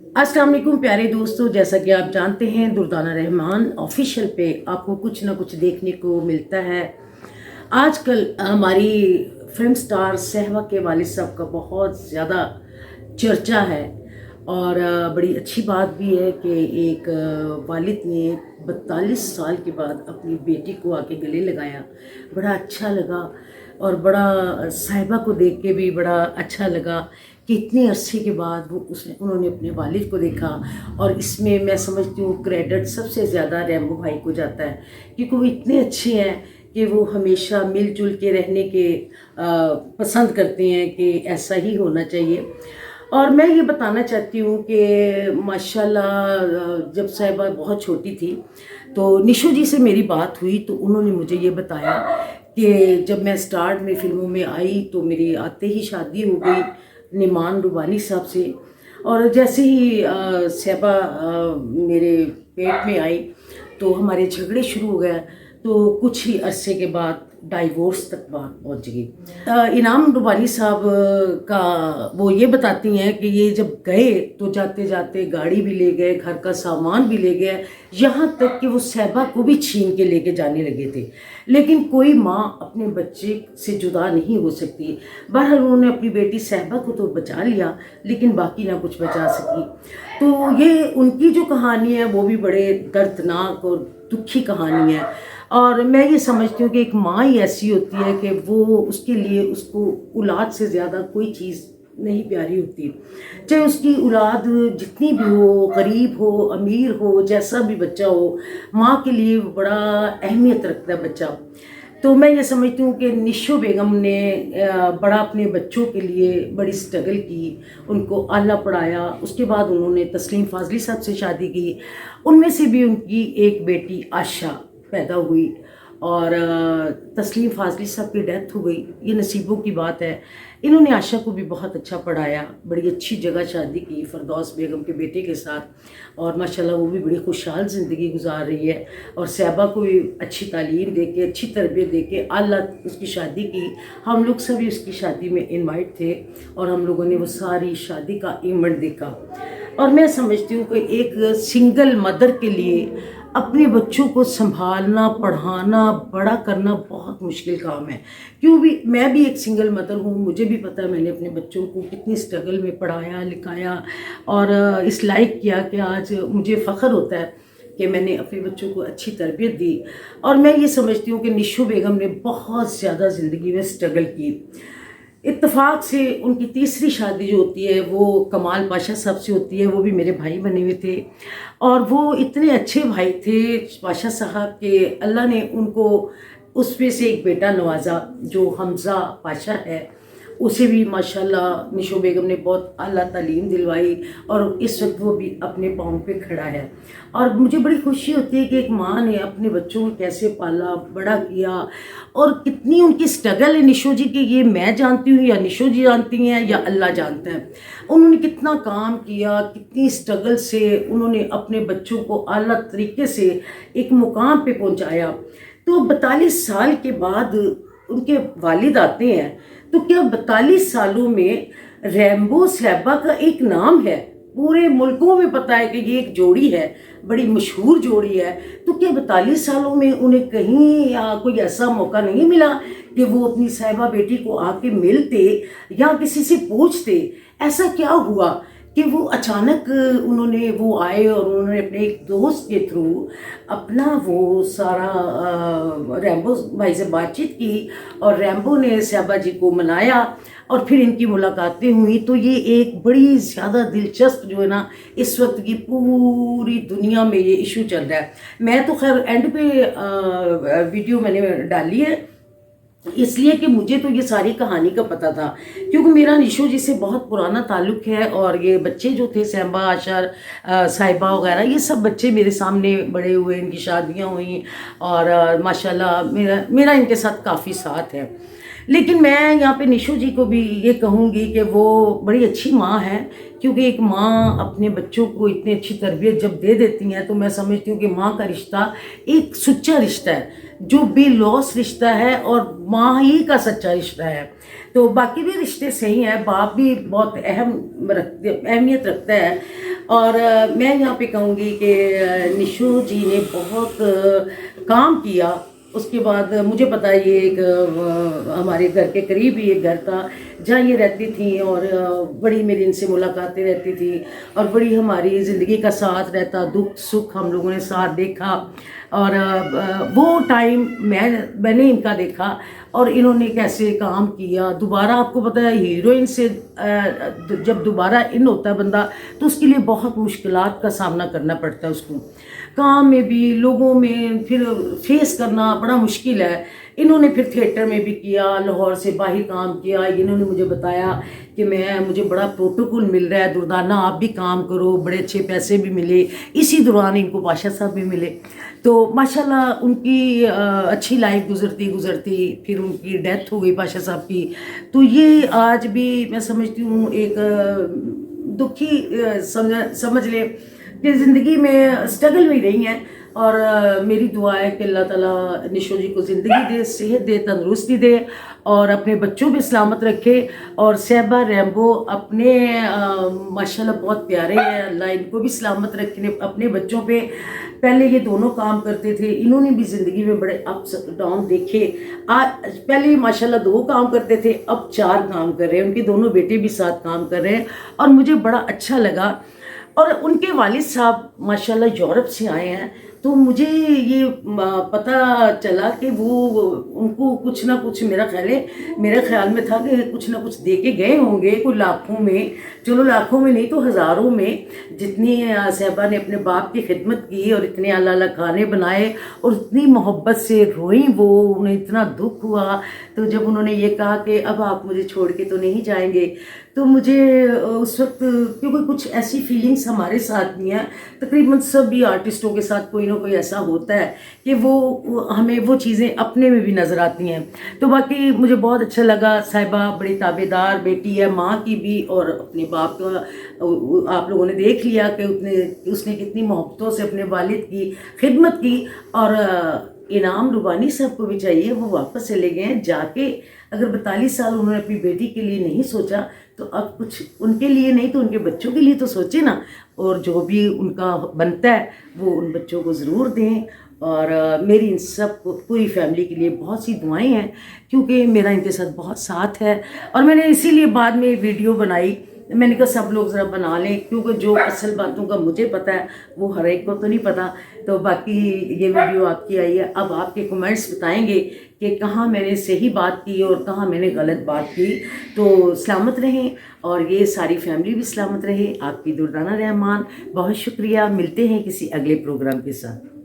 अस्सलाम वालेकुम प्यारे दोस्तों, जैसा कि आप जानते हैं दुर्दाना रहमान ऑफिशियल पे आपको कुछ ना कुछ देखने को मिलता है। आजकल हमारी फिल्म स्टार सहवा के वालिद साहब का बहुत ज़्यादा चर्चा है और बड़ी अच्छी बात भी है कि एक वालिद ने 42 साल के बाद अपनी बेटी को आके गले लगाया। बड़ा अच्छा लगा और बड़ा साहिबा को देख के भी बड़ा अच्छा लगा कि इतने अरसे के बाद उन्होंने अपने वालिद को देखा। और इसमें मैं समझती हूँ क्रेडिट सबसे ज़्यादा रैम्बो भाई को जाता है, क्योंकि वो इतने अच्छे हैं कि वो हमेशा मिलजुल के रहने के पसंद करते हैं कि ऐसा ही होना चाहिए। और मैं ये बताना चाहती हूँ कि माशाल्लाह जब साहिबा बहुत छोटी थी तो निशो जी से मेरी बात हुई तो उन्होंने मुझे ये बताया कि जब मैं स्टार्ट में फ़िल्मों में आई तो मेरी आते ही शादी हो गई निमान रुबानी साहब से। और जैसे ही साहिबा मेरे पेट में आई तो हमारे झगड़े शुरू हो गए, तो कुछ ही अरसे के बाद डाइवोर्स तक बात पहुंच गई। इनाम रुबानी साहब का वो ये बताती हैं कि ये जब गए तो जाते जाते गाड़ी भी ले गए, घर का सामान भी ले गए, यहाँ तक कि वो साहिबा को भी छीन के लेके जाने लगे थे। लेकिन कोई माँ अपने बच्चे से जुदा नहीं हो सकती। बहरहाल उन्होंने अपनी बेटी साहिबा को तो बचा लिया, लेकिन बाकी ना कुछ बचा सकी। तो ये उनकी जो कहानी है वो भी बड़े दर्दनाक और दुखी कहानी है। और मैं ये समझती हूँ कि एक माँ ही ऐसी होती है कि वो उसके लिए उसको औलाद से ज़्यादा कोई चीज़ नहीं प्यारी होती। चाहे उसकी औलाद जितनी भी हो, गरीब हो, अमीर हो, जैसा भी बच्चा हो, माँ के लिए बड़ा अहमियत रखता है बच्चा। तो मैं ये समझती हूँ कि निशो बेगम ने बड़ा अपने बच्चों के लिए बड़ी स्ट्रगल की, उनको आला पढ़ाया। उसके बाद उन्होंने तस्लीम फाजली साहब से शादी की। उनमें से भी उनकी एक बेटी आशा पैदा हुई और तस्लीम फाजली साहब की डेथ हो गई। ये नसीबों की बात है। इन्होंने आशा को भी बहुत अच्छा पढ़ाया, बड़ी अच्छी जगह शादी की फरदौस बेगम के बेटे के साथ, और माशाल्लाह वो भी बड़ी खुशहाल ज़िंदगी गुजार रही है। और साहिबा को भी अच्छी तालीम दे के, अच्छी तरबियत दे के आला उसकी शादी की। हम लोग सभी उसकी शादी में इनवाइट थे और हम लोगों ने वो सारी शादी का इवेंट देखा। और मैं समझती हूँ कि एक सिंगल मदर के लिए अपने बच्चों को संभालना, पढ़ाना, बड़ा करना बहुत मुश्किल काम है। क्यों भी मैं भी एक सिंगल मदर हूँ, मुझे भी पता है मैंने अपने बच्चों को कितनी स्ट्रगल में पढ़ाया लिखाया और इस लायक किया कि आज मुझे फ़ख्र होता है कि मैंने अपने बच्चों को अच्छी तरबियत दी। और मैं ये समझती हूँ कि निशो बेगम ने बहुत ज़्यादा ज़िंदगी में स्ट्रगल की। इत्तेफाक से उनकी तीसरी शादी जो होती है वो कमाल पाशा साहब से होती है। वो भी मेरे भाई बने हुए थे और वो इतने अच्छे भाई थे पाशा साहब के अल्लाह ने उनको उसमें से एक बेटा नवाजा जो हमज़ा पाशा है। उसे भी माशाल्लाह निशो बेगम ने बहुत आला तालीम दिलवाई और इस वक्त वो भी अपने पाँव पे खड़ा है। और मुझे बड़ी खुशी होती है कि एक माँ ने अपने बच्चों को कैसे पाला बड़ा किया और कितनी उनकी स्ट्रगल है निशो जी की, ये मैं जानती हूँ या निशो जी जानती हैं या अल्लाह जानता है। उन्होंने कितना काम किया, कितनी स्ट्रगल से उन्होंने अपने बच्चों को आला तरीके से एक मुकाम पे पहुँचाया। तो 42 साल के बाद उनके वालिद आते हैं, तो क्या 42 सालों में रैम्बो साहिबा का एक नाम है, पूरे मुल्कों में पता है कि ये एक जोड़ी है, बड़ी मशहूर जोड़ी है। तो क्या 42 सालों में उन्हें कहीं या कोई ऐसा मौका नहीं मिला कि वो अपनी साहिबा बेटी को आके मिलते या किसी से पूछते? ऐसा क्या हुआ कि वो अचानक उन्होंने वो आए और उन्होंने अपने एक दोस्त के थ्रू अपना वो सारा रैम्बो भाई से बातचीत की और रैम्बो ने साहिबा जी को मनाया और फिर इनकी मुलाकातें हुई। तो ये एक बड़ी ज़्यादा दिलचस्प जो है ना इस वक्त की पूरी दुनिया में ये इशू चल रहा है। मैं तो खैर एंड पे वीडियो मैंने डाली है इसलिए कि मुझे तो ये सारी कहानी का पता था, क्योंकि मेरा निशो जी से बहुत पुराना ताल्लुक़ है। और ये बच्चे जो थे साहिबा आशर साहिबा वगैरह ये सब बच्चे मेरे सामने बड़े हुए, इनकी शादियां हुई और माशाल्लाह मेरा इनके साथ काफ़ी साथ है। लेकिन मैं यहाँ पे निशो जी को भी ये कहूँगी कि वो बड़ी अच्छी माँ है, क्योंकि एक माँ अपने बच्चों को इतनी अच्छी तरबियत जब दे देती हैं तो मैं समझती हूँ कि माँ का रिश्ता एक सच्चा रिश्ता है जो बेलौस रिश्ता है और माँ ही का सच्चा रिश्ता है। तो बाकी भी रिश्ते सही हैं, बाप भी बहुत अहमियत रखता है اور میں یہاں پہ کہوں گی کہ نشو جی نے بہت کام کیا. اس کے بعد مجھے پتا یہ ایک ہمارے گھر کے قریب ہی ایک گھر تھا جہاں یہ رہتی تھیں، اور بڑی میری ان سے ملاقاتیں رہتی تھیں، اور بڑی ہماری زندگی کا ساتھ رہتا، دکھ سکھ ہم لوگوں نے ساتھ دیکھا. اور وہ ٹائم میں نے ان کا دیکھا، اور انہوں نے کیسے کام کیا. دوبارہ آپ کو پتہ ہے ہیروئن سے جب دوبارہ ان ہوتا ہے بندہ تو اس کے لیے بہت مشکلات کا سامنا کرنا پڑتا ہے. اس کو کام میں بھی، لوگوں میں پھر فیس کرنا بڑا مشکل ہے. انہوں نے پھر تھیٹر میں بھی کیا، لاہور سے باہر کام کیا. انہوں نے مجھے بتایا کہ مجھے بڑا پروٹوکول مل رہا ہے دردانہ، آپ بھی کام کرو، بڑے اچھے پیسے بھی ملے. اسی دوران ان کو پاشا صاحب بھی ملے. تو ماشاءاللہ ان کی اچھی لائف گزرتی پھر ان کی ڈیتھ ہو گئی پاشا صاحب کی. تو یہ آج بھی میں سمجھتی ہوں ایک دکھی سمجھ لیں کہ زندگی میں اسٹرگل میں رہی ہیں. اور میری دعا ہے کہ اللہ تعالیٰ نشو جی کو زندگی دے، صحت دے، تندرستی دے، اور اپنے بچوں پہ سلامت رکھے. اور صحبہ ریمبو اپنے ماشاءاللہ بہت پیارے ہیں، اللہ ان کو بھی سلامت رکھے اپنے بچوں پہ. پہلے یہ دونوں کام کرتے تھے، انہوں نے بھی زندگی میں بڑے اپس ڈاؤن دیکھے. پہلے ماشاءاللہ 2 کام کرتے تھے، اب 4 کام کر رہے ہیں. ان کے دونوں بیٹے بھی ساتھ کام کر رہے ہیں، اور مجھے بڑا اچھا لگا. اور ان کے والد صاحب ماشاءاللہ یورپ سے آئے ہیں، تو مجھے یہ پتہ چلا کہ وہ ان کو کچھ نہ کچھ میرے خیال میں تھا کہ کچھ نہ کچھ دے کے گئے ہوں گے، کوئی لاکھوں میں، چلو لاکھوں میں نہیں تو ہزاروں میں. جتنی صاحبہ نے اپنے باپ کی خدمت کی اور اتنے اللہ اللہ کھانے بنائے اور اتنی محبت سے روئیں، وہ انہیں اتنا دکھ ہوا. تو جب انہوں نے یہ کہا کہ اب آپ مجھے چھوڑ کے تو نہیں جائیں گے، تو مجھے اس وقت، کیونکہ کچھ ایسی فیلنگس ہمارے ساتھ بھی ہیں، تقریباً سبھی آرٹسٹوں کے ساتھ کوئی نہ کوئی ایسا ہوتا ہے کہ ہمیں وہ چیزیں اپنے میں بھی نظر آتی ہیں. تو باقی مجھے بہت اچھا لگا. صاحبہ بڑی تابع دار بیٹی ہے، ماں کی بھی اور اپنے باپ کا. آپ لوگوں نے دیکھ لیا کہ اس نے کتنی محبتوں سے اپنے والد کی خدمت کی. اور انعام ربانی صاحب کو بھی چاہیے، وہ واپس چلے گئے ہیں جا کے. اگر 42 سال انہوں نے اپنی بیٹی کے لیے نہیں سوچا تو اب کچھ ان کے لیے نہیں تو ان کے بچوں کے لیے تو سوچے نا. اور جو بھی ان کا بنتا ہے وہ ان بچوں کو ضرور دیں. اور میری ان سب کو پوری فیملی کے لیے بہت سی دعائیں ہیں، کیونکہ میرا ان کے ساتھ بہت ساتھ ہے. اور میں نے اسی لیے بعد میں ویڈیو بنائی. میں نے کہا سب لوگ ذرا بنا لیں، کیونکہ جو اصل باتوں کا مجھے پتہ ہے وہ ہر ایک کو تو نہیں پتہ. تو باقی یہ ویڈیو آپ کی آئی ہے، اب آپ کے کمنٹس بتائیں گے کہ کہاں میں نے صحیح بات کی اور کہاں میں نے غلط بات کی. تو سلامت رہیں اور یہ ساری فیملی بھی سلامت رہے. آپ کی دردانہ رحمان. بہت شکریہ. ملتے ہیں کسی اگلے پروگرام کے ساتھ.